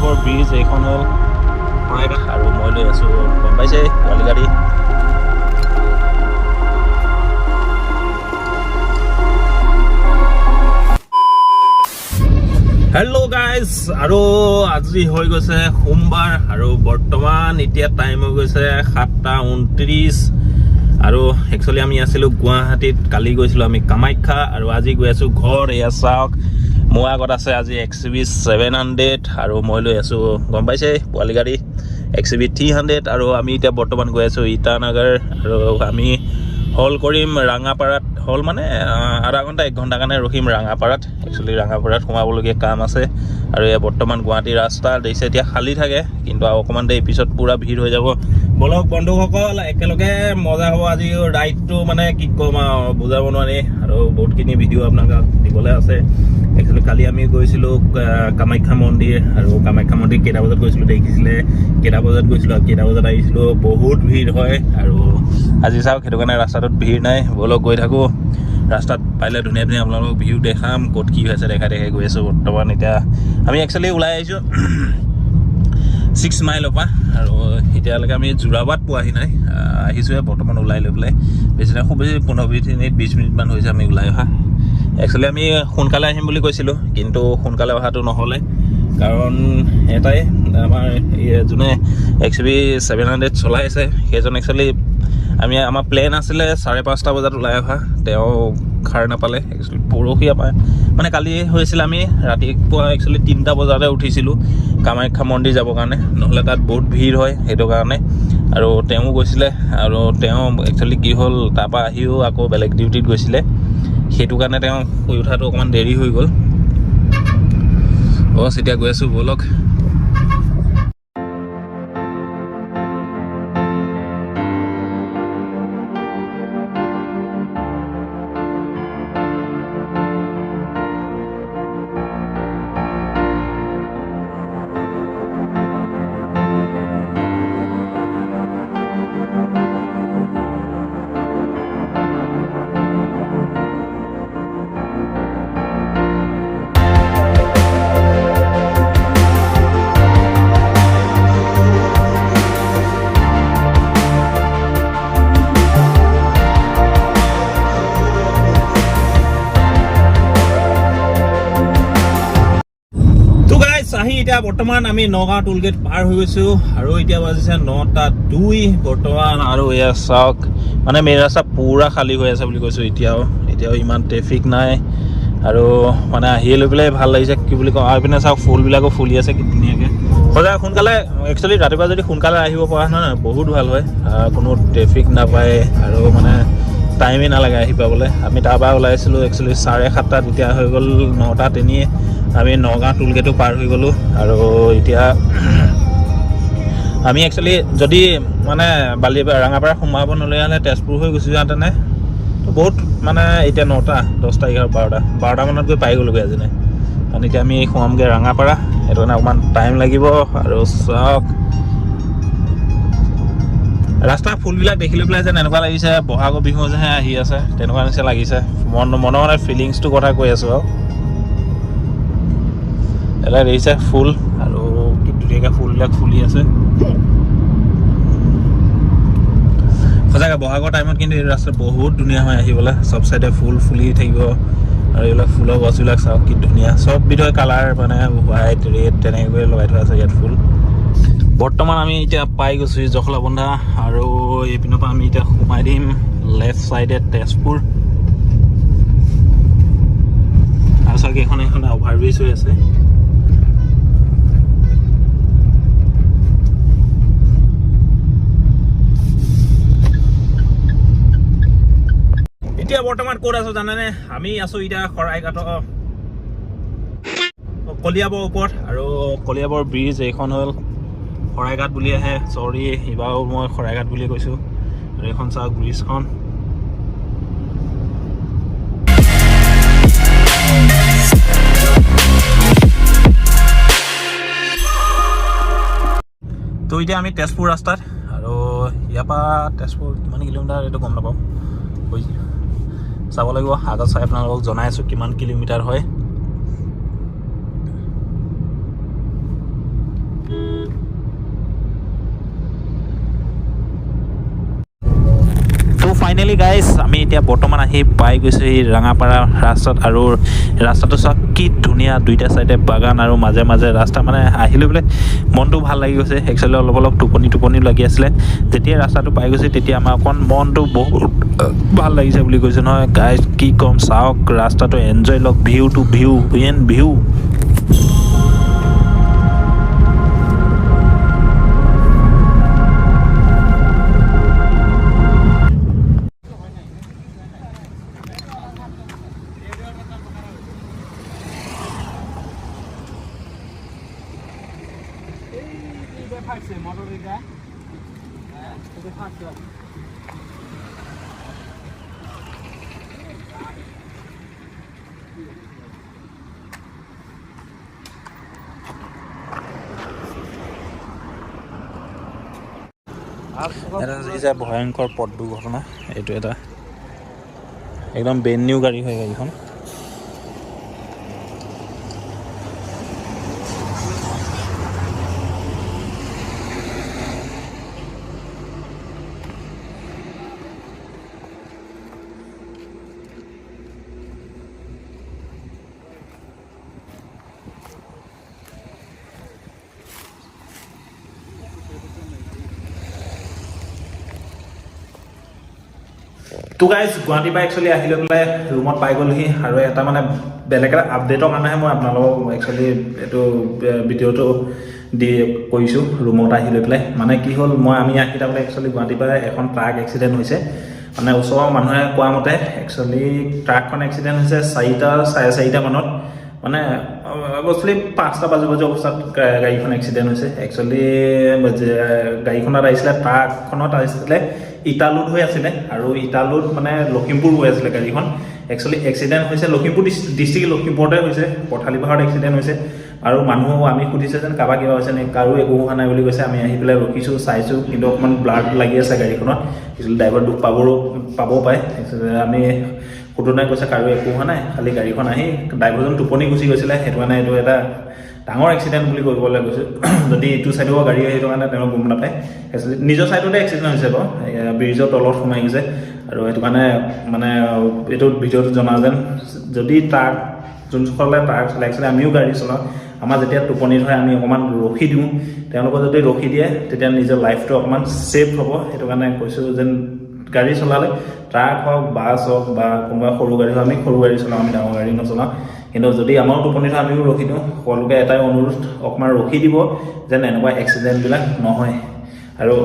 Kaliabor bridge এইখন হ'ল শৰাইঘাট আৰু মই লৈ আছোঁ গম পাইছে পোৱালি গাড়ী। হেল্ল' গাইজ, আৰু আজি হৈ গৈছে সোমবাৰ আৰু বৰ্তমান এতিয়া টাইম হৈ গৈছে 7:29 আৰু একচুৱেলি আমি আছিলোঁ গুৱাহাটীত। কালি গৈছিলোঁ আমি কামাখ্যা আৰু আজি গৈ আছোঁ ঘৰ। এয়া চাওক, মোৰ আগত আছে আজি XUV 700 আৰু মই লৈ আছোঁ গম পাইছে পোৱালি গাড়ী XUV 300 আৰু আমি এতিয়া বৰ্তমান গৈ আছোঁ ইটানগৰ আৰু আমি হল কৰিম ৰাঙাপাৰাত। হল মানে আধা ঘণ্টা 1 ঘণ্টাৰ কাৰণে ৰখিম ৰাঙাপাৰাত। একচুৱেলি ৰাঙাপাৰাত সোমাবলগীয়া কাম আছে আৰু এয়া বৰ্তমান গুৱাহাটী ৰাস্তা দিছে এতিয়া খালী থাকে, কিন্তু অকণমান দেৰি পিছত পূৰা ভিৰ হৈ যাব। বলক বন্ধুসকল, একেলগে মজা হ'ব আজি ৰাইডটো, মানে কি ক'ম আৰু বুজাব নোৱাৰি আৰু বহুতখিনি ভিডিঅ' আপোনালোকক দিবলৈ আছে। একচুৱেলি কালি আমি গৈছিলোঁ কামাখ্যা মন্দিৰ আৰু কামাখ্যা মন্দিৰ কেইটা বজাত গৈছিলোঁ দেখিছিলে, কেইটা বজাত গৈছিলোঁ আৰু কেইটা বজাত আহিছিলোঁ। বহুত ভিৰ হয় আৰু আজি চাওক সেইটো কাৰণে ৰাস্তাটোত ভিৰ নাই। বলক গৈ থাকোঁ, ৰাস্তাত পাৰিলে ধুনীয়া ধুনীয়া আপোনালোকক ভিউ দেখাম, ক'ত কি হৈছে দেখাই দেখাই গৈ আছোঁ। বৰ্তমান এতিয়া আমি একচুৱেলি ওলাই আহিছোঁ 6 মাইলৰ পৰা আৰু এতিয়ালৈকে আমি যোৰাবাট পোৱাহি নাই, আহিছোঁহে বৰ্তমান ওলাই লৈ পেলাই। বেছি নাই, খুব বেছি 15-20 মিনিট 20 মিনিটমান হৈছে আমি ওলাই অহা। একচুৱেলি আমি সোনকালে আহিম বুলি কৈছিলোঁ, কিন্তু সোনকালে অহাটো নহ'লে, কাৰণ এটাই আমাৰ যোনে XUV 700 চলাইছে সেইজন একচুৱেলি আমাৰ প্লেন আছিলে 5:30 বজাত ওলাই অহা, তেওঁ খাৰ নাপালে। একচুৱেলি পৰহি আমাৰ মানে কালি হৈছিলে, আমি ৰাতিপুৱা একচুৱেলি 3টা বজাতে উঠিছিলোঁ কামাখ্যা মন্দিৰ যাবৰ কাৰণে, নহ'লে তাত বহুত ভিৰ হয় সেইটো কাৰণে। আৰু তেওঁ গৈছিলে আৰু তেওঁ একচুৱেলি কি হ'ল, তাৰপৰা আহিও আকৌ বেলেগ ডিউটিত গৈছিলে, সেইটো কাৰণে তেওঁ শুই উঠাটো অকণমান দেৰি হৈ গ'ল। বছ এতিয়া গৈ আছোঁ, ব'লক। আহি এতিয়া বৰ্তমান আমি নগাঁও টোল গেট পাৰ হৈ গৈছোঁ আৰু এতিয়া বাজিছে 9:02 বৰ্তমান। আৰু এয়া চাওক, মানে মেইন ৰাস্তা পূৰা খালী হৈ আছে বুলি কৈছোঁ। এতিয়াও ইমান ট্ৰেফিক নাই আৰু মানে আহি লৈ পেলাই ভাল লাগিছে। কি বুলি কওঁ, আৰু পিনে চাওক ফুলবিলাকো ফুলি আছে কি ধুনীয়াকৈ। সদায় সোনকালে একচুৱেলি ৰাতিপুৱা যদি সোনকালে আহিব পৰা নহয় বহুত ভাল হয়, কোনো ট্ৰেফিক নাপায় আৰু মানে টাইমেই নালাগে আহি পাবলৈ। আমি তাৰপৰা ওলাইছিলোঁ একচুৱেলি 7:30, এতিয়া হৈ গ'ল 9:03। আমি নগাঁও টোল গেটো পাৰ হৈ গ'লোঁ আৰু এতিয়া আমি একচুৱেলি যদি মানে ৰাঙাপাৰা সোমাব নলগীয়া হ'লে তেজপুৰ হৈ গুচি যাওঁতেনে বহুত মানে এতিয়া 9টা 10টা 11 12টা মানত গৈ পাই গ'লোগৈ আজি নাই, কাৰণ এতিয়া আমি সোমামগৈ ৰাঙাপাৰা, সেইটো কাৰণে অকণমান টাইম লাগিব। আৰু চাওক ৰাস্তা ফুলবিলাক দেখি লৈ পেলাই যেন এনেকুৱা লাগিছে বহাগৰ বিহু যেহে আহি আছে, তেনেকুৱা নিচিনা লাগিছে। মনৰ মানে ফিলিংছটোৰ কথা কৈ আছোঁ আৰু এলাই দেখিছে ফুল আৰু কি ধুনীয়াকৈ ফুলবিলাক ফুলি আছে। সঁচাকৈ বহাগৰ টাইমত কিন্তু এই ৰাস্তা বহুত ধুনীয়া হয় আহিবলৈ, চব চাইডে ফুল ফুলি থাকিব আৰু এইবিলাক ফুলৰ গছবিলাক চাওক কি ধুনীয়া, চব বিধৰ কালাৰ, মানে হোৱাইট ৰেড তেনেকৈ লগাই থোৱা আছে ইয়াত ফুল। বৰ্তমান আমি এতিয়া পাই গৈছোঁ জখলাবন্ধা আৰু এইপিনৰ পৰা আমি এতিয়া সোমাই দিম লেফ্ট চাইডে তেজপুৰ। আৰু চাওক এখন অভাৰব্ৰিজ হৈ আছে। এতিয়া বৰ্তমান ক'ত আছোঁ জানেনে? আমি আছোঁ এতিয়া শৰাইঘাটৰ কলিয়াবৰ ওপৰত আৰু কলিয়াবৰ ব্ৰিজ এইখন হ'ল শৰাইঘাট বুলি আহে, চৰি এইবাৰো মই শৰাইঘাট বুলি কৈছোঁ। আৰু এইখন চাওক ব্ৰিজখন। তো এতিয়া আমি তেজপুৰ ৰাস্তাত, আৰু ইয়াৰ পৰা তেজপুৰ কিমান কিলোমিটাৰ এইটো গম নাপাওঁ, চাব লাগিব। আগত চাই আপোনালোকক জনাই আছোঁ কিমান কিলোমিটাৰ হয়। ফাইনেলি গাইজ আমি এতিয়া বৰ্তমান আহি পাই গৈছোঁ এই ৰাঙাপাৰা ৰাস্তাত আৰু ৰাস্তাটো চোৱা কি ধুনীয়া দুইটা চাইডে বাগান আৰু মাজে মাজে ৰাস্তা মানে আহিলৈ পেলাই মনটো ভাল লাগি গৈছে একচুৱেলি অলপ টোপনি লাগি আছিলে যেতিয়া ৰাস্তাটো পাই গৈছে তেতিয়া আমাৰ অকণ মনটো বহুত ভাল লাগিছে বুলি কৈছে নহয় গাইজ কি ক'ম চাওক ৰাস্তাটো এনজয় লওক ভিউ এটা যি যে ভয়ংকৰ পথ দুৰ্ঘটনা এইটো এটা একদম ব্ৰেণ্ড নিউ গাড়ী হয় গাড়ীখন তো গাইজ গুৱাহাটীৰ পৰা একচুৱেলি আহি লৈ পেলাই ৰুমত পাই গ'লোহি আৰু এটা মানে বেলেগ এটা আপডেটৰ কাৰণেহে মই আপোনালোকক একচুৱেলি এইটো ভিডিঅ'টো দি কৰিছোঁ ৰুমত আহি লৈ পেলাই মানে কি হ'ল আমি আহি থাকোঁতে একচুৱেলি গুৱাহাটীৰ পৰা এখন ট্ৰাক এক্সিডেণ্ট হৈছে মানে ওচৰৰ মানুহে কোৱা মতে একচুৱেলি ট্ৰাকখন এক্সিডেণ্ট হৈছে 4:30 মানত মানে অৱশ্যলি 5টা বাজু অৱস্থাত গাড়ীখন এক্সিডেণ্ট হৈছে একচুৱেলি গাড়ীখনত আহিছিলে ট্ৰাকখনত আহিছিলে ইটালুত হৈ আছিলে আৰু ইটালুত মানে লখিমপুৰ হৈ আছিলে গাড়ীখন একচুৱেলি এক্সিডেণ্ট হৈছে লখিমপুৰ ডিষ্ট্ৰিক্ট লখিমপুৰতে হৈছে পথালি পাহাৰত এক্সিডেণ্ট হৈছে আৰু মানুহ আমি সুধিছে যেন কাৰোবাৰ কিবা হৈছে নেকি কাৰো একো হোৱা নাই বুলি কৈছে আমি আহি পেলাই ৰখিছোঁ চাইছোঁ কিন্তু অকণমান ব্লাড লাগি আছে গাড়ীখনত একচুৱেলি ড্ৰাইভাৰ দুখ পাবও পাৰে আমি সুধোনে কৈছে কাৰো একো হোৱা নাই খালি গাড়ীখন আহি ড্ৰাইভাৰজন টোপনি গুচি গৈছিলে সেইটো কাৰণে এইটো এটা ডাঙৰ এক্সিডেণ্ট বুলি কৰিবলৈ গৈছোঁ যদি এইটো চাইডৰ গাড়ী সেইটো কাৰণে তেওঁ গম নাপায় একচুৱেলি নিজৰ চাইডতে এক্সিডেণ্ট হৈছে বাৰু ব্ৰিজৰ তলত সোমাই গৈছে আৰু সেইটো কাৰণে মানে এইটো ভিডিঅ'টো জনা যেন যদি ট্ৰাক যোনসকলে ট্ৰাক চলাই একচুৱেলি আমিও গাড়ী চলাওঁ আমাৰ যেতিয়া টোপনি ধৰে আমি অকণমান ৰখি দিওঁ তেওঁলোকৰ যদি ৰখি দিয়ে তেতিয়া নিজৰ লাইফটো অকণমান ছেফ হ'ব সেইটো কাৰণে কৈছোঁ যেন গাড়ী চলালে ট্ৰাক হওক বাছ হওক বা কোনোবা সৰু গাড়ী হওক আমি সৰু গাড়ী চলাওঁ আমি ডাঙৰ গাড়ী নচলাওঁ কিন্তু যদি আমাৰ টোপনি ধৰে আমিও ৰখি দিওঁ সকলোকে এটাই অনুৰোধ অকণমান ৰখি দিব যেন এনেকুৱা এক্সিডেণ্টবিলাক নহয় আৰু